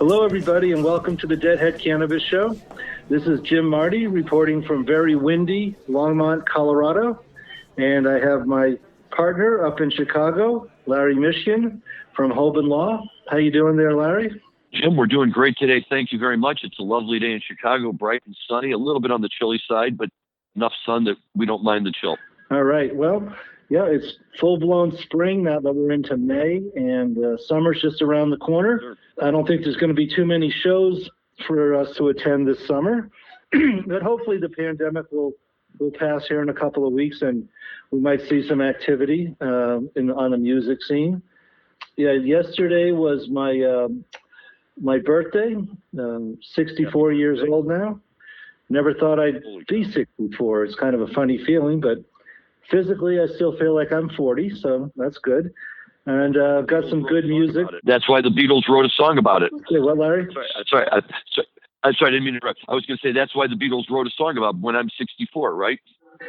Hello, everybody, and welcome to the Deadhead Cannabis Show. This is Jim Marty reporting from very windy Longmont, Colorado, and I have my partner up in Chicago, Larry Mishkin from Hoban-Law. How you doing there, Larry? Jim, we're doing great today. Thank you very much. It's a lovely day in Chicago, bright and sunny, a little bit on the chilly side, but enough sun that we don't mind the chill. All right. Well, yeah, it's full-blown spring now that we're into May, and summer's just around the corner. Sure. I don't think there's going to be too many shows for us to attend this summer, but hopefully the pandemic will pass here in a couple of weeks, and we might see some activity on the music scene. Yeah, yesterday was my birthday. 64 years old now. Never thought I'd be 64. It's kind of a funny feeling, but physically I still feel like I'm 40, so that's good. And I've got some good music. That's why the Beatles wrote a song about it. Say what, Larry? Sorry, I didn't mean to interrupt. I was going to say that's why the Beatles wrote a song about when I'm 64, right?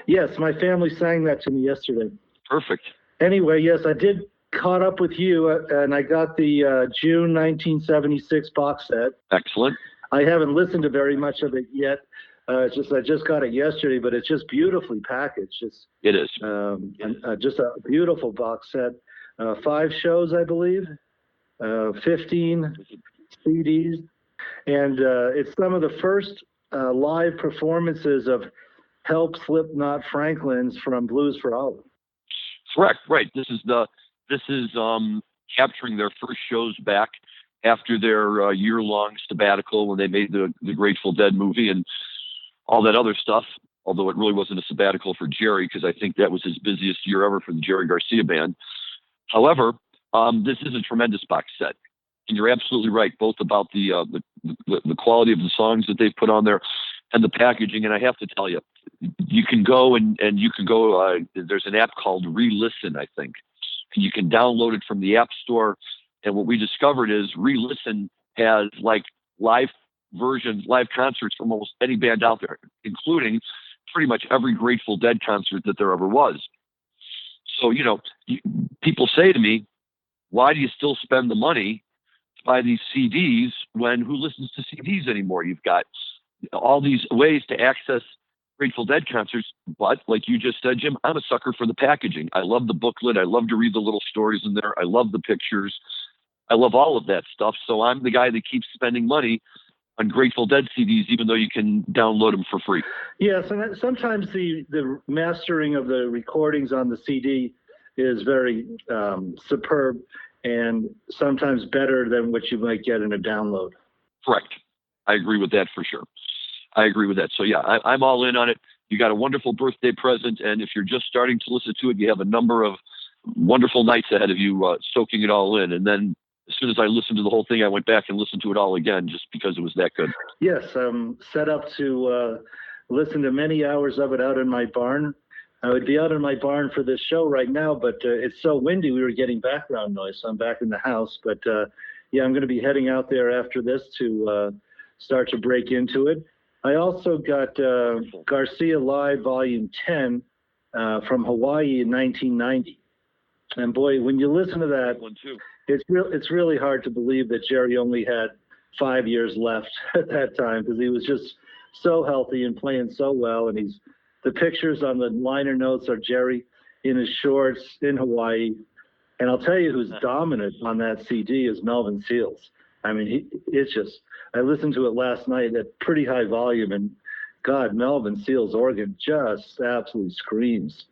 Yes, my family sang that to me yesterday. Perfect. Anyway, yes, I did caught up with you, and I got the June 1976 box set. Excellent. I haven't listened to very much of it yet. I just got it yesterday, but it's just beautifully packaged. It is. Just a beautiful box set. 5 shows, I believe, 15 CDs, and it's some of the first live performances of Help Slipknot Franklin's from Blues for Olive. Correct. Right. This is capturing their first shows back after their year-long sabbatical when they made the Grateful Dead movie and all that other stuff. Although it really wasn't a sabbatical for Jerry, because I think that was his busiest year ever for the Jerry Garcia band. However, this is a tremendous box set, and you're absolutely right, both about the quality of the songs that they've put on there and the packaging. And I have to tell you, you can go and you can go. There's an app called Re-Listen, I think. You can download it from the App Store. And what we discovered is Re-Listen has like live concerts from almost any band out there, including pretty much every Grateful Dead concert that there ever was. So, people say to me, why do you still spend the money to buy these CDs when who listens to CDs anymore? You've got all these ways to access Grateful Dead concerts. But like you just said, Jim, I'm a sucker for the packaging. I love the booklet. I love to read the little stories in there. I love the pictures. I love all of that stuff. So I'm the guy that keeps spending money on Grateful Dead CDs, even though you can download them for free. Yes, and sometimes the mastering of the recordings on the CD is very superb and sometimes better than what you might get in a download. Correct. I agree with that for sure. I agree with that. So yeah, I'm all in on it. You got a wonderful birthday present, and if you're just starting to listen to it, you have a number of wonderful nights ahead of you soaking it all in. And then as soon as I listened to the whole thing, I went back and listened to it all again just because it was that good. Yes, I'm set up to listen to many hours of it out in my barn. I would be out in my barn for this show right now, but it's so windy we were getting background noise, so I'm back in the house. But yeah, I'm going to be heading out there after this to start to break into it. I also got Garcia Live Volume 10 from Hawaii in 1990. And boy, when you listen to that, it's really hard to believe that Jerry only had 5 years left at that time, because he was just so healthy and playing so well. And the pictures on the liner notes are Jerry in his shorts in Hawaii. And I'll tell you who's dominant on that CD is Melvin Seals. I mean, I listened to it last night at pretty high volume, and God, Melvin Seals' organ just absolutely screams.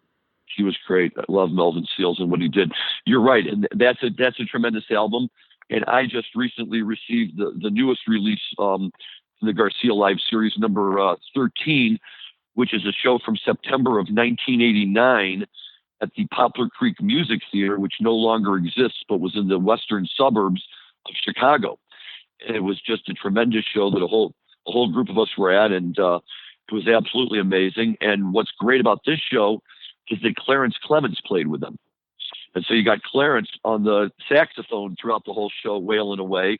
He was great. I love Melvin Seals and what he did. You're right, and that's a tremendous album. And I just recently received the newest release, the Garcia Live Series number 13, which is a show from September of 1989 at the Poplar Creek Music Theater, which no longer exists, but was in the western suburbs of Chicago. And it was just a tremendous show that a whole group of us were at, and it was absolutely amazing. And what's great about this show is that Clarence Clemens played with them. And so you got Clarence on the saxophone throughout the whole show, wailing away.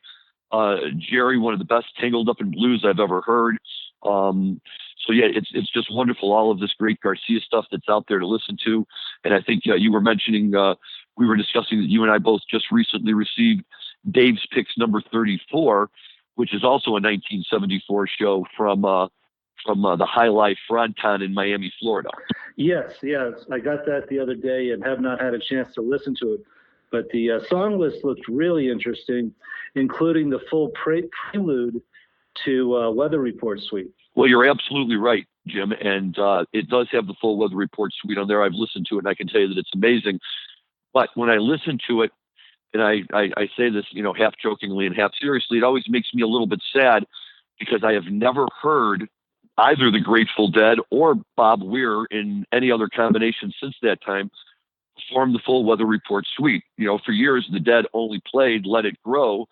Jerry, one of the best Tangled Up in Blues I've ever heard. So yeah, it's just wonderful, all of this great Garcia stuff that's out there to listen to. And I think you were mentioning, we were discussing that you and I both just recently received Dave's Picks number 34, which is also a 1974 show from the High Life Fronton in Miami, Florida. Yes, I got that the other day and have not had a chance to listen to it. But the song list looked really interesting, including the full prelude to Weather Report suite. Well, you're absolutely right, Jim. And it does have the full Weather Report suite on there. I've listened to it, and I can tell you that it's amazing. But when I listen to it, and I say this, half jokingly and half seriously, it always makes me a little bit sad because I have never heard either the Grateful Dead or Bob Weir in any other combination since that time perform the full Weather Report suite. For years, the Dead only played Let It Grow,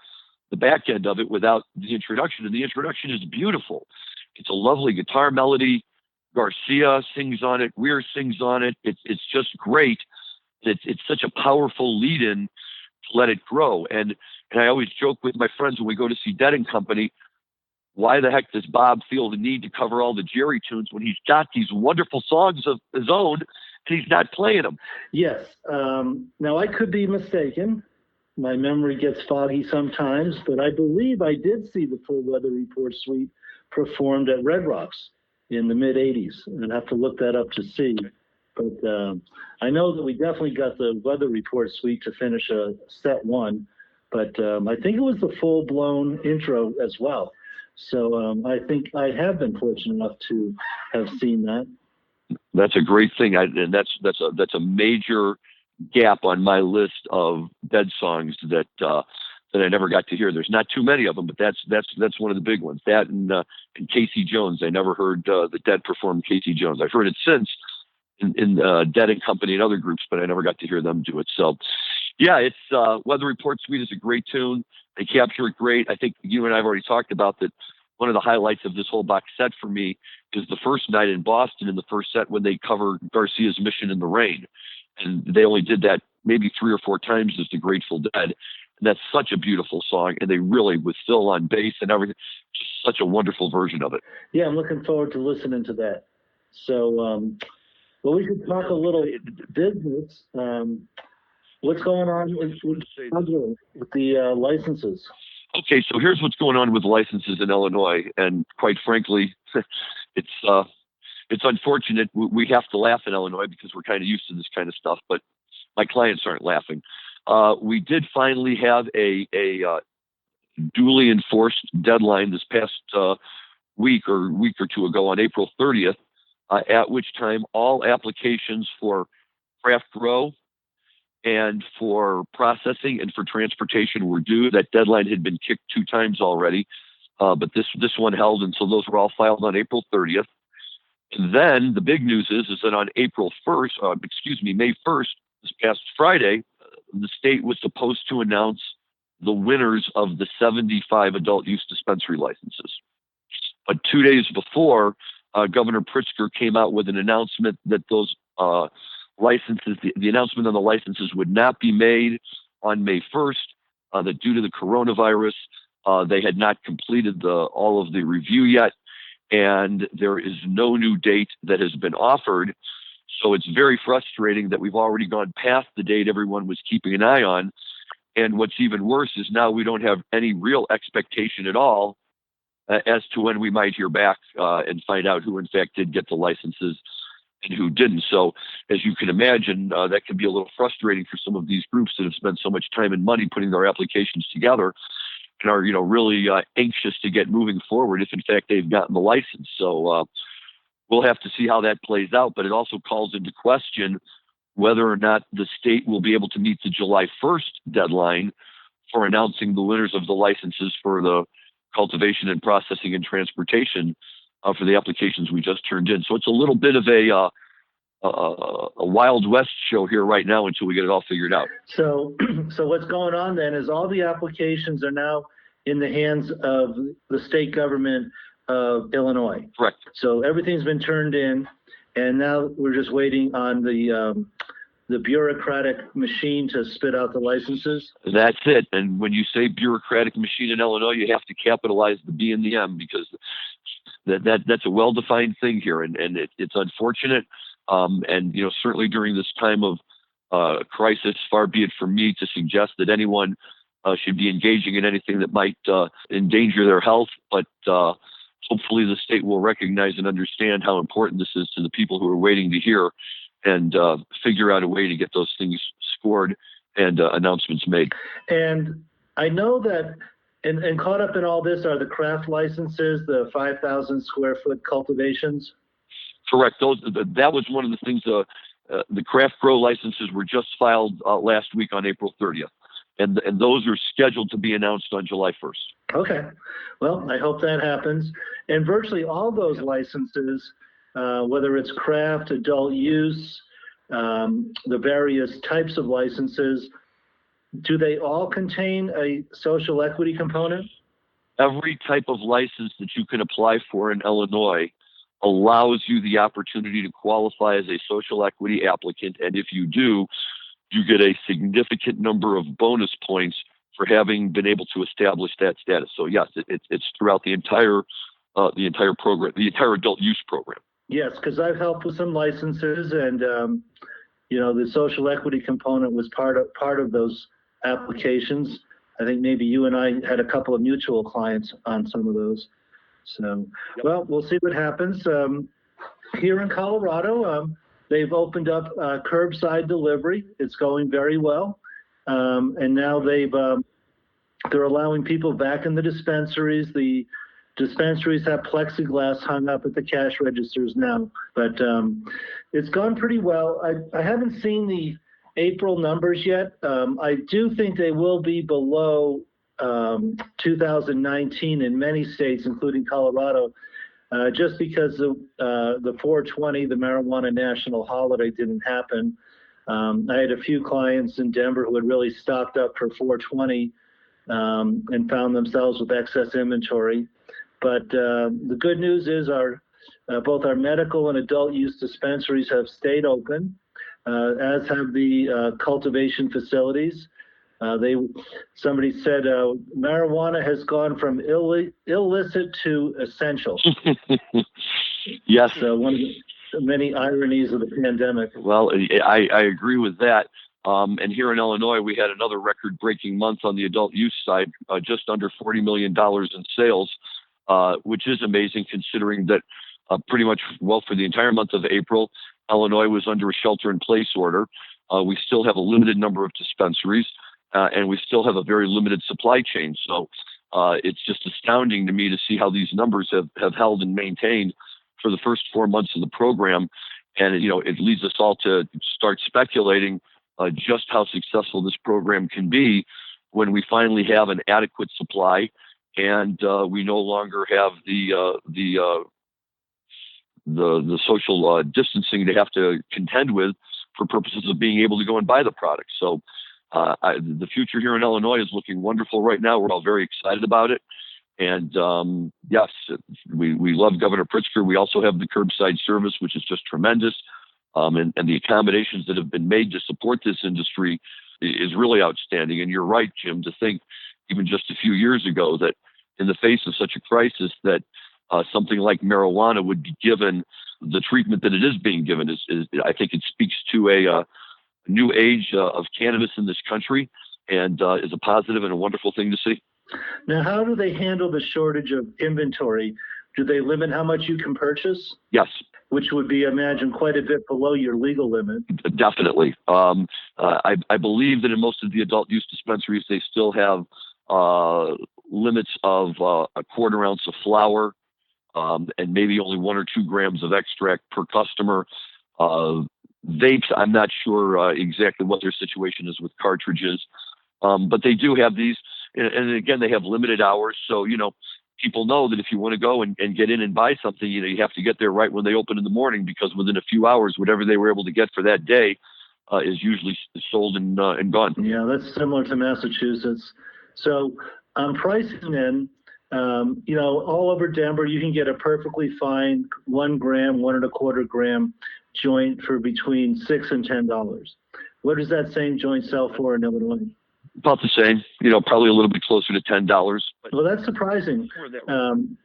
the back end of it, without the introduction. And the introduction is beautiful. It's a lovely guitar melody. Garcia sings on it. Weir sings on it. It's just great. It's such a powerful lead-in to Let It Grow. And I always joke with my friends when we go to see Dead and Company, why the heck does Bob feel the need to cover all the Jerry tunes when he's got these wonderful songs of his own and he's not playing them? Yes. Now, I could be mistaken. My memory gets foggy sometimes, but I believe I did see the full Weather Report suite performed at Red Rocks in the mid-'80s. I'd have to look that up to see. But I know that we definitely got the Weather Report suite to finish set one, but I think it was the full-blown intro as well. So I think I have been fortunate enough to have seen that. That's a great thing, and that's a major gap on my list of Dead songs that I never got to hear. There's not too many of them, but that's one of the big ones. That and Casey Jones. I never heard the Dead perform Casey Jones. I've heard it since in Dead and Company and other groups, but I never got to hear them do it. So, yeah, it's Weather Report suite is a great tune. They capture it great. I think you and I have already talked about that. One of the highlights of this whole box set for me is the first night in Boston in the first set when they cover Garcia's Mission in the Rain. And they only did that maybe 3 or 4 times as the Grateful Dead. And that's such a beautiful song. And they really, with Phil on bass and everything, just such a wonderful version of it. Yeah, I'm looking forward to listening to that. So, well, we should talk a little business. What's going on with the licenses? Okay, so here's what's going on with licenses in Illinois, and quite frankly, it's unfortunate. We have to laugh in Illinois because we're kind of used to this kind of stuff, but my clients aren't laughing. We did finally have a duly enforced deadline this past week or two ago on April 30th, at which time all applications for craft grow and for processing and for transportation were due. That deadline had been kicked 2 times already, but this one held, and so those were all filed on April 30th. And then the big news is that on May 1st, this past Friday, the state was supposed to announce the winners of the 75 adult use dispensary licenses. But 2 days before, Governor Pritzker came out with an announcement that those licenses, the announcement on the licenses would not be made on May 1st, that due to the coronavirus, they had not completed all of the review yet, and there is no new date that has been offered. So it's very frustrating that we've already gone past the date everyone was keeping an eye on. And what's even worse is now we don't have any real expectation at all as to when we might hear back and find out who in fact did get the licenses and who didn't. So as you can imagine, that can be a little frustrating for some of these groups that have spent so much time and money putting their applications together and are, really anxious to get moving forward if in fact they've gotten the license. So we'll have to see how that plays out, but it also calls into question whether or not the state will be able to meet the July 1st deadline for announcing the winners of the licenses for the cultivation and processing and transportation for the applications we just turned in. So it's a little bit of a Wild West show here right now until we get it all figured out. So what's going on then is all the applications are now in the hands of the state government of Illinois. Correct. So everything's been turned in, and now we're just waiting on the bureaucratic machine to spit out the licenses. That's it. And when you say bureaucratic machine in Illinois, you have to capitalize the B and the M because that's a well-defined thing here, and it's unfortunate. And certainly during this time of crisis, far be it from me to suggest that anyone should be engaging in anything that might endanger their health. But hopefully the state will recognize and understand how important this is to the people who are waiting to hear, and figure out a way to get those things scored and announcements made. And I know that, and caught up in all this are the craft licenses, the 5,000 square foot cultivations. Correct. That was one of the things. The craft grow licenses were just filed last week on April 30th, and those are scheduled to be announced on July 1st. Okay. Well, I hope that happens. And virtually all those licenses, whether it's craft, adult use, the various types of licenses, do they all contain a social equity component? Every type of license that you can apply for in Illinois allows you the opportunity to qualify as a social equity applicant. And if you do, you get a significant number of bonus points for having been able to establish that status. So yes, it's throughout the entire program, the entire adult use program. Yes, because I've helped with some licenses, and the social equity component was part of those applications. I think maybe you and I had a couple of mutual clients on some of those. So, well, we'll see what happens. Here in Colorado, they've opened up curbside delivery. It's going very well, and now they're allowing people back in the dispensaries. The dispensaries have plexiglass hung up at the cash registers now, but it's gone pretty well. I haven't seen the April numbers yet. I do think they will be below 2019 in many states, including Colorado, just because the 420, the marijuana national holiday, didn't happen. I had a few clients in Denver who had really stocked up for 420 and found themselves with excess inventory. But the good news is both our medical and adult use dispensaries have stayed open, as have the cultivation facilities. Somebody said marijuana has gone from illicit to essential. Yes. So one of the many ironies of the pandemic. Well, I agree with that. And here in Illinois, we had another record-breaking month on the adult use side, just under $40 million in sales, which is amazing considering that pretty much, for the entire month of April, Illinois was under a shelter-in-place order. We still have a limited number of dispensaries, and we still have a very limited supply chain. So it's just astounding to me to see how these numbers have held and maintained for the first 4 months of the program. And, it leads us all to start speculating just how successful this program can be when we finally have an adequate supply and we no longer have the social distancing they have to contend with for purposes of being able to go and buy the product. So the future here in Illinois is looking wonderful right now. We're all very excited about it. And yes, we love Governor Pritzker. We also have the curbside service, which is just tremendous. And the accommodations that have been made to support this industry is really outstanding. And you're right, Jim, to think even just a few years ago that in the face of such a crisis that something like marijuana would be given the treatment that it is being given is I think it speaks to a new age of cannabis in this country, and is a positive and a wonderful thing to see. Now, how do they handle the shortage of inventory? Do they limit how much you can purchase? Yes. Which would be, I imagine, quite a bit below your legal limit. Definitely. I believe that in most of the adult use dispensaries, they still have limits of a quarter ounce of flower and maybe only 1 or 2 grams of extract per customer. Vapes, I'm not sure exactly what their situation is with cartridges, but they do have these. And again, they have limited hours. So, people know that if you want to go and get in and buy something, you have to get there right when they open in the morning, because within a few hours, whatever they were able to get for that day is usually sold and gone. Yeah, that's similar to Massachusetts. So on pricing then, all over Denver, you can get a perfectly fine 1 gram, 1.25 gram joint for between $6 and $10. What does that same joint sell for in Illinois? About the same, probably a little bit closer to $10. Well, that's surprising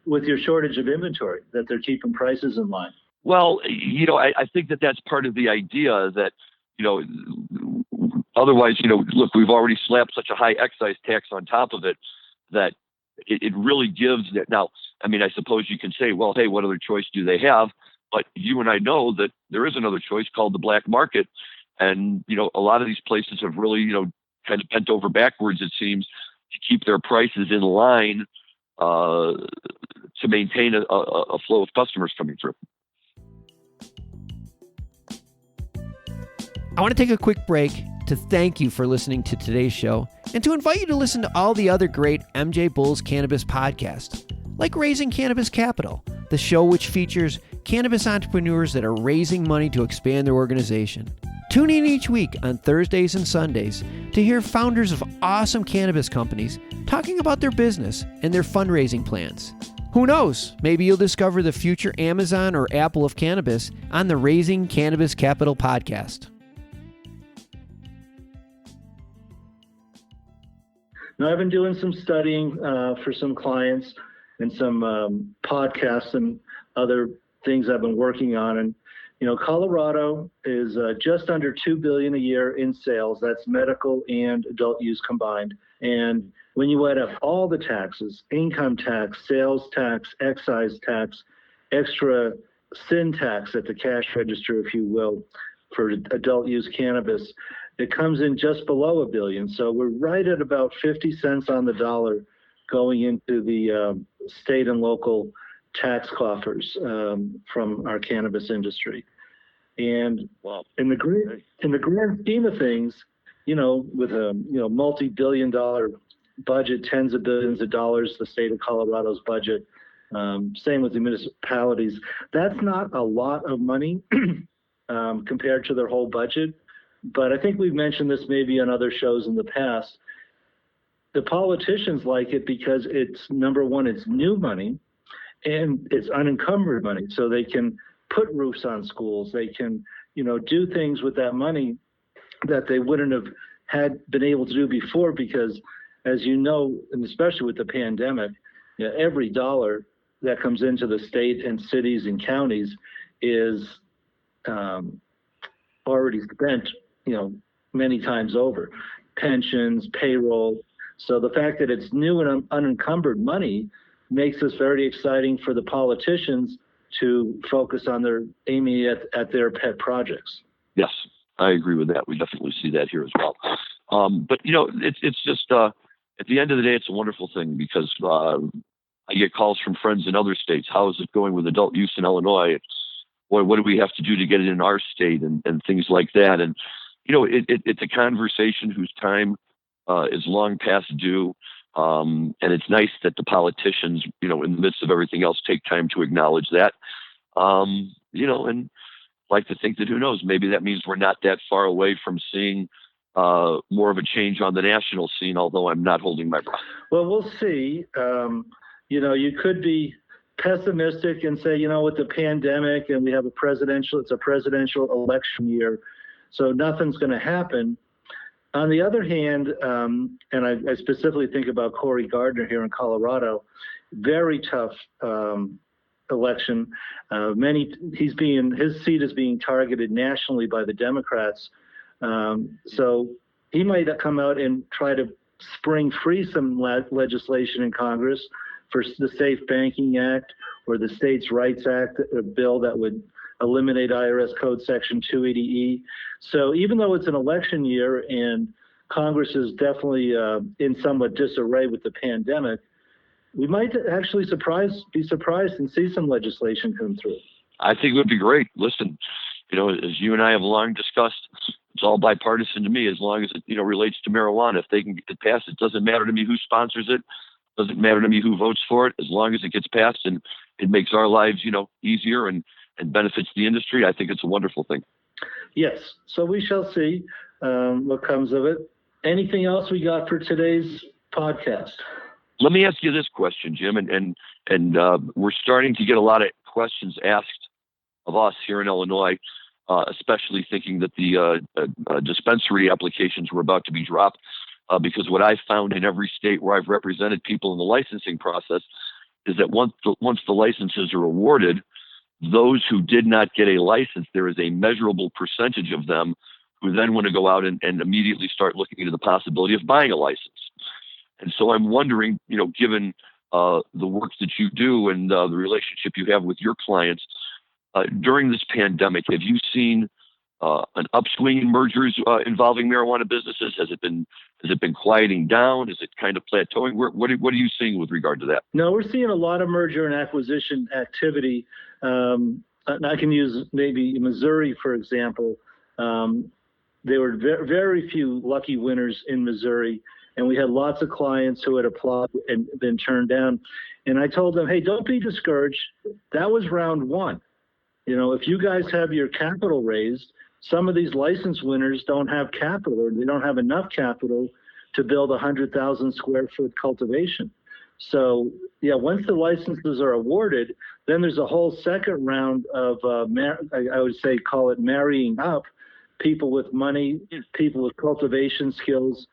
with your shortage of inventory, that they're keeping prices in line. Well, I think that's part of the idea that, Otherwise, look, we've already slapped such a high excise tax on top of it that it really gives that. Now, I mean, I suppose you can say, well, hey, what other choice do they have? But you and I know that there is another choice called the black market. And, a lot of these places have really, kind of bent over backwards, it seems, to keep their prices in line to maintain a flow of customers coming through. I want to take a quick break to thank you for listening to today's show and to invite you to listen to all the other great MJ Bulls Cannabis podcasts, like Raising Cannabis Capital, the show which features cannabis entrepreneurs that are raising money to expand their organization. Tune in each week on Thursdays and Sundays to hear founders of awesome cannabis companies talking about their business and their fundraising plans. Who knows? Maybe you'll discover the future Amazon or Apple of cannabis on the Raising Cannabis Capital podcast. Now, I've been doing some studying for some clients and some podcasts and other things I've been working on. And, Colorado is just under $2 billion a year in sales. That's medical and adult use combined. And when you add up all the taxes, income tax, sales tax, excise tax, extra sin tax at the cash register, if you will, for adult use cannabis, it comes in just below $1 billion. So we're right at about 50 cents on the dollar going into the state and local tax coffers from our cannabis industry. And in the grand scheme of things, with a multi-billion-dollar budget, tens of billions of dollars, the state of Colorado's budget, same with the municipalities, that's not a lot of money compared to their whole budget. But I think we've mentioned this maybe on other shows in the past. The politicians like it because it's, number one, it's new money and it's unencumbered money. So they can put roofs on schools. They can, do things with that money that they wouldn't have been able to do before because, as you know, and especially with the pandemic, every dollar that comes into the state and cities and counties is already spent, many times over. Pensions, payroll. So the fact that it's new and unencumbered money makes this very exciting for the politicians to focus on aiming at their pet projects. Yes, I agree with that. We definitely see that here as well. But it's just at the end of the day, it's a wonderful thing because I get calls from friends in other states. How is it going with adult use in Illinois? Boy, what do we have to do to get it in our state and things like that? And it's a conversation whose time is long past due. And it's nice that the politicians, in the midst of everything else, take time to acknowledge that. And like to think that, who knows, maybe that means we're not that far away from seeing more of a change on the national scene, although I'm not holding my breath. Well, we'll see. You could be pessimistic and say, with the pandemic and we have it's a presidential election year, so nothing's going to happen. On the other hand, and I specifically think about Cory Gardner here in Colorado, very tough election. His seat is being targeted nationally by the Democrats. So he might come out and try to spring free some legislation in Congress for the Safe Banking Act or the States' Rights Act, a bill that would eliminate IRS Code Section 280E. So even though it's an election year and Congress is definitely in somewhat disarray with the pandemic, we might actually be surprised and see some legislation come through. I think it would be great. Listen, as you and I have long discussed, it's all bipartisan to me as long as it, relates to marijuana. If they can get it passed, it doesn't matter to me who sponsors it. Doesn't matter to me who votes for it. As long as it gets passed and it makes our lives, easier and benefits the industry, I think it's a wonderful thing. Yes. So we shall see what comes of it. Anything else we got for today's podcast? Let me ask you this question, Jim, and we're starting to get a lot of questions asked of us here in Illinois, especially thinking that the dispensary applications were about to be dropped, because what I've found in every state where I've represented people in the licensing process is that once the licenses are awarded, those who did not get a license, there is a measurable percentage of them who then want to go out and immediately start looking into the possibility of buying a license. And so I'm wondering, given the work that you do and the relationship you have with your clients, during this pandemic, have you seen an upswing in mergers involving marijuana businesses? Has it been quieting down? Is it kind of plateauing? What are you seeing with regard to that? No, we're seeing a lot of merger and acquisition activity. And I can use maybe Missouri, for example. There were very few lucky winners in Missouri, and we had lots of clients who had applied and been turned down. And I told them, hey, don't be discouraged. That was round one. If you guys have your capital raised, some of these license winners don't have capital, or they don't have enough capital to build 100,000 square foot cultivation. So, once the licenses are awarded, then there's a whole second round of, I would say, call it marrying up, people with money, people with cultivation skills.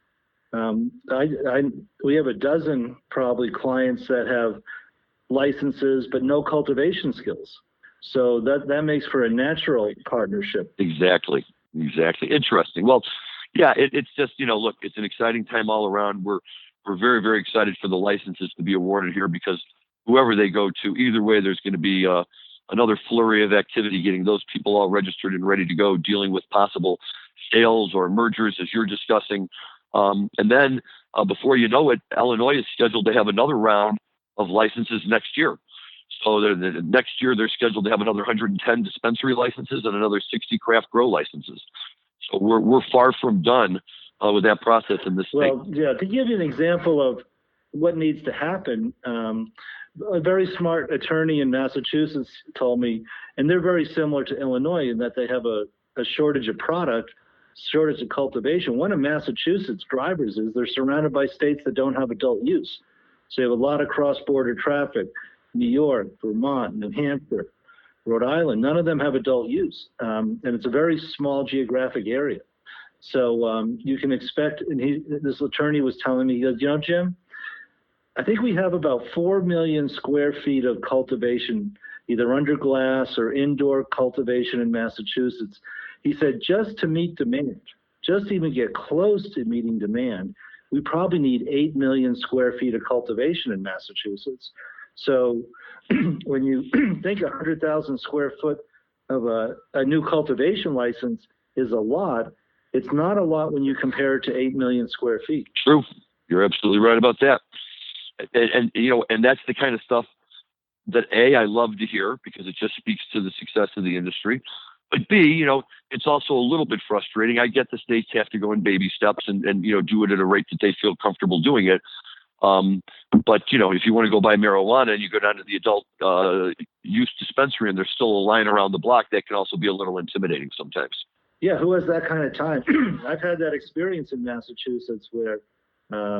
We have a dozen probably clients that have licenses but no cultivation skills. So that makes for a natural partnership. Exactly. Interesting. Well, yeah, it's just, look, it's an exciting time all around. We're very, very excited for the licenses to be awarded here, because whoever they go to, either way, there's going to be another flurry of activity getting those people all registered and ready to go, dealing with possible sales or mergers, as you're discussing. And then before you know it, Illinois is scheduled to have another round of licenses next year. So next year, they're scheduled to have another 110 dispensary licenses and another 60 craft grow licenses. So we're far from done with that process in this state. Well, yeah, to give you an example of what needs to happen, a very smart attorney in Massachusetts told me, and they're very similar to Illinois in that they have a shortage of product, shortage of cultivation. One of Massachusetts' drivers is they're surrounded by states that don't have adult use. So you have a lot of cross-border traffic. New York, Vermont, New Hampshire, Rhode Island, none of them have adult use. And it's a very small geographic area. So you can expect, and this attorney was telling me, he goes, Jim, I think we have about 4 million square feet of cultivation, either under glass or indoor cultivation in Massachusetts. He said, just to meet demand, just to even get close to meeting demand, we probably need 8 million square feet of cultivation in Massachusetts. So when you think 100,000 square foot of a new cultivation license is a lot, it's not a lot when you compare it to 8 million square feet. True. You're absolutely right about that. And that's the kind of stuff that I love to hear, because it just speaks to the success of the industry. But B, it's also a little bit frustrating. I get the states have to go in baby steps and do it at a rate that they feel comfortable doing it. But if you want to go buy marijuana and you go down to the adult use dispensary and there's still a line around the block, that can also be a little intimidating sometimes. Yeah, who has that kind of time? I've had that experience in Massachusetts where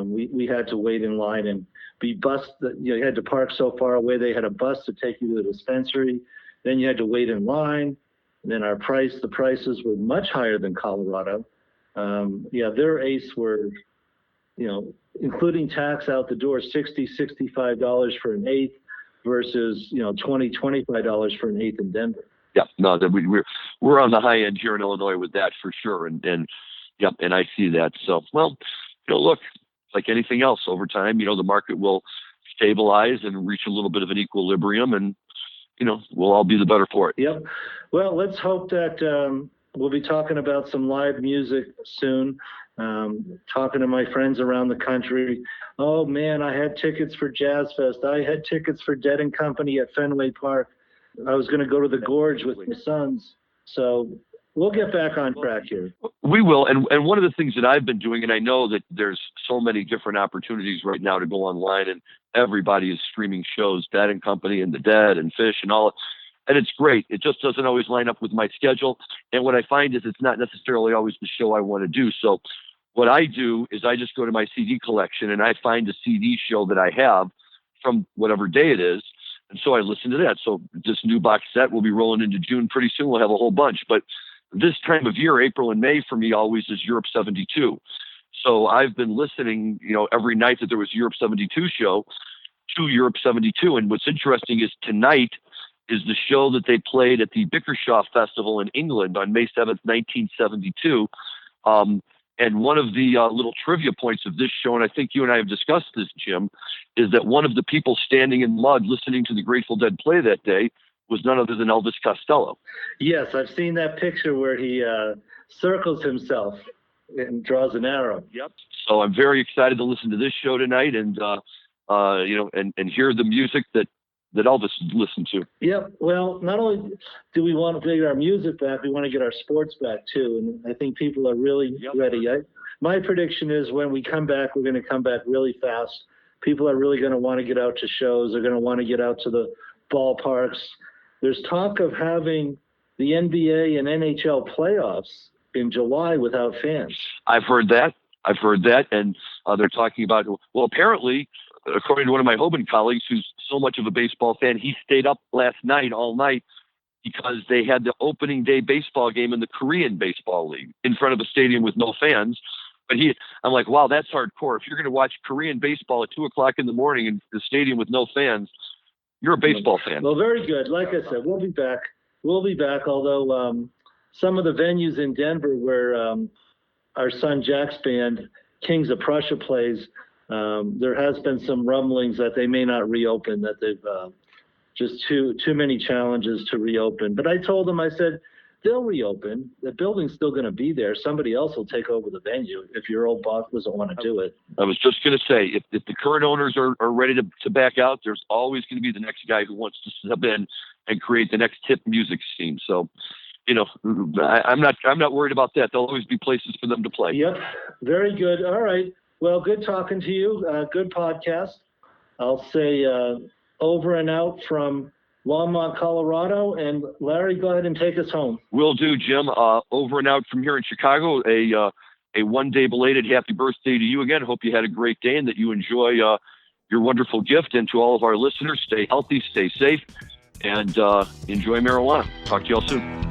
we had to wait in line and be bused. You had to park so far away. They had a bus to take you to the dispensary. Then you had to wait in line. And then the prices were much higher than Colorado. Their ACE were, including tax out the door, $60, $65 for an eighth versus, $20, $25 for an eighth in Denver. Yeah, no, we're on the high end here in Illinois with that for sure. And I see that. So, well, look, like anything else over time, the market will stabilize and reach a little bit of an equilibrium, and, we'll all be the better for it. Yep. Well, let's hope that we'll be talking about some live music soon. Talking to my friends around the country. Oh man, I had tickets for Jazz Fest. I had tickets for Dead & Company at Fenway Park. I was going to go to the Gorge with my sons. So we'll get back on track here. We will. And one of the things that I've been doing, and I know that there's so many different opportunities right now to go online, and everybody is streaming shows, Dead & Company and The Dead and Phish and all. And it's great. It just doesn't always line up with my schedule. And what I find is it's not necessarily always the show I want to do. So what I do is I just go to my CD collection and I find a CD show that I have from whatever day it is. And so I listen to that. So this new box set will be rolling into June pretty soon. We'll have a whole bunch. But this time of year, April and May for me always is Europe 72. So I've been listening, every night that there was Europe 72 show to Europe 72. And what's interesting is tonight is the show that they played at the Bickershaw Festival in England on May 7th, 1972. And one of the little trivia points of this show, and I think you and I have discussed this, Jim, is that one of the people standing in mud listening to the Grateful Dead play that day was none other than Elvis Costello. Yes, I've seen that picture where he circles himself and draws an arrow. Yep. So I'm very excited to listen to this show tonight and and hear the music that Elvis listened to. Yep. Well, not only do we want to get our music back, we want to get our sports back too. And I think people are really ready. My prediction is when we come back, we're going to come back really fast. People are really going to want to get out to shows. They're going to want to get out to the ballparks. There's talk of having the NBA and NHL playoffs in July without fans. I've heard that. And they're talking about, well, apparently, according to one of my Hoban colleagues who's so much of a baseball fan, he stayed up last night, all night, because they had the opening day baseball game in the Korean Baseball League in front of a stadium with no fans. But I'm like, wow, that's hardcore. If you're going to watch Korean baseball at 2:00 in the morning in the stadium with no fans, you're a baseball fan. Well, very good. Like I said, we'll be back. Although some of the venues in Denver where our son Jack's band, Kings of Prussia, plays, there has been some rumblings that they may not reopen, that they've just too many challenges to reopen. But I told them, I said, they'll reopen. The building's still going to be there. Somebody else will take over the venue if your old boss doesn't want to do it. I was just going to say, if the current owners are ready to back out, there's always going to be the next guy who wants to step in and create the next hip music scene. So, I'm not worried about that. There'll always be places for them to play. Yep. Very good. All right. Well, good talking to you. Good podcast. I'll say over and out from Longmont, Colorado. And Larry, go ahead and take us home. Will do, Jim. Over and out from here in Chicago. A one-day belated happy birthday to you again. Hope you had a great day and that you enjoy your wonderful gift. And to all of our listeners, stay healthy, stay safe, and enjoy marijuana. Talk to you all soon.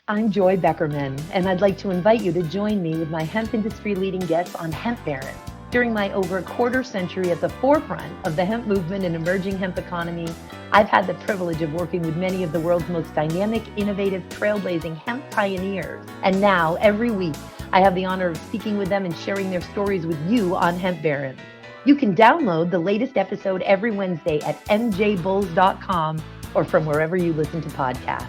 I'm Joy Beckerman, and I'd like to invite you to join me with my hemp industry leading guests on Hemp Baron. During my over a quarter century at the forefront of the hemp movement and emerging hemp economy, I've had the privilege of working with many of the world's most dynamic, innovative, trailblazing hemp pioneers. And now, every week, I have the honor of speaking with them and sharing their stories with you on Hemp Baron. You can download the latest episode every Wednesday at mjbulls.com or from wherever you listen to podcasts.